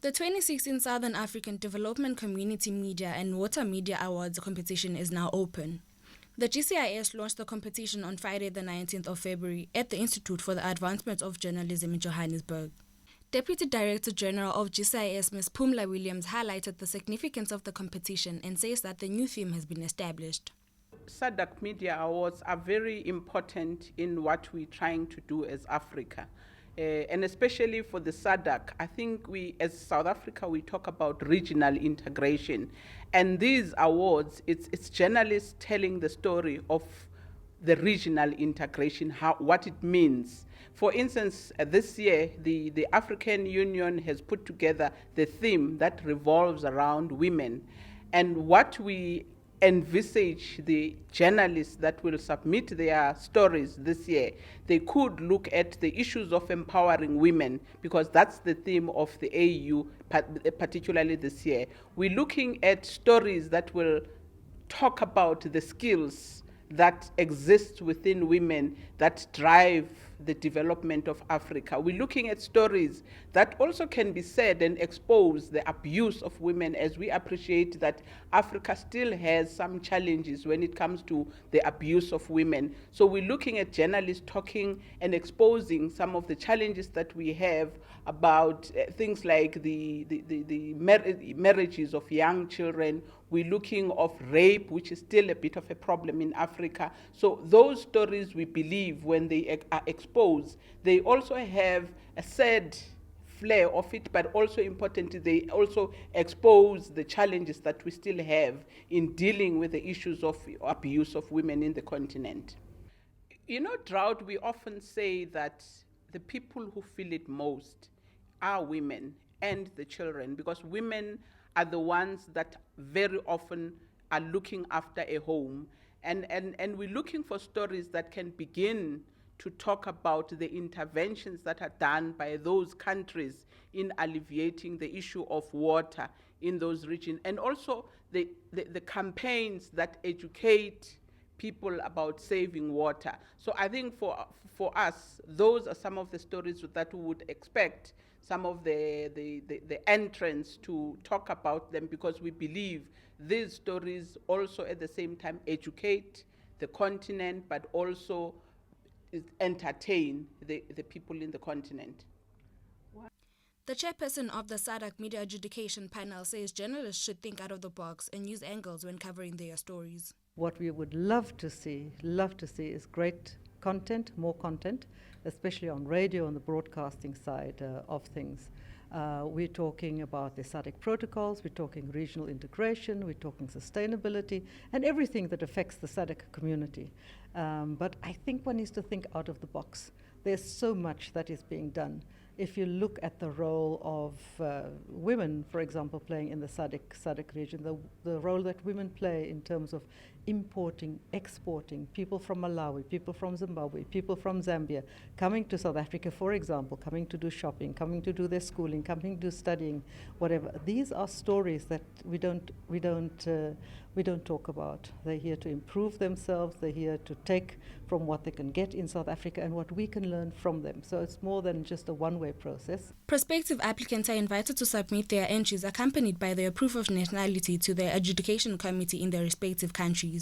The 2016 Southern African Development Community Media and Water Media Awards competition is now open. The GCIS launched the competition on Friday the 19th of February at the Institute for the Advancement of Journalism in Johannesburg. Deputy Director General of GCIS, Ms. Pumla Williams, highlighted the significance of the competition and says that the new theme has been established. SADC Media Awards are very important in what we're trying to do as Africa. And especially for the SADC, I think we, as South Africa, we talk about regional integration. And these awards, it's journalists telling the story of the regional integration, what it means. For instance, this year, the African Union has put together the theme that revolves around women. And what we envisage the journalists that will submit their stories this year, they could look at the issues of empowering women, because that's the theme of the AU, particularly this year. We're looking at stories that will talk about the skills that exist within women that drive the development of Africa. We're looking at stories that also can be said and expose the abuse of women, as we appreciate that Africa still has some challenges when it comes to the abuse of women. So we're looking at journalists talking and exposing some of the challenges that we have about things like the marriages of young children. We're looking of rape, which is still a bit of a problem in Africa. So those stories, we believe, when they are exposed, they also have a sad flair of it, but also importantly, they also expose the challenges that we still have in dealing with the issues of abuse of women in the continent. You know, drought, we often say that the people who feel it most are women and the children, because women are the ones that very often are looking after a home. And we're looking for stories that can begin to talk about the interventions that are done by those countries in alleviating the issue of water in those regions, and also the campaigns that educate people about saving water. So I think for us, those are some of the stories that we would expect some of the entrants to talk about them, because we believe these stories also at the same time educate the continent, but also entertain the people in the continent. The chairperson of the SADC Media Adjudication Panel says journalists should think out of the box and use angles when covering their stories. What we would love to see is great content, more content, especially on radio and the broadcasting side of things. We're talking about the SADC protocols, we're talking regional integration, we're talking sustainability, and everything that affects the SADC community. But I think one needs to think out of the box. There's so much that is being done. If you look at the role of women, for example, playing in the SADC region, the role that women play in terms of importing, exporting, people from Malawi, people from Zimbabwe, people from Zambia, coming to South Africa, for example, coming to do shopping, coming to do their schooling, coming to do studying, whatever. These are stories that we don't talk about. They're here to improve themselves. They're here to take from what they can get in South Africa and what we can learn from them. So it's more than just a one-way process. Prospective applicants are invited to submit their entries accompanied by their proof of nationality to their adjudication committee in their respective countries.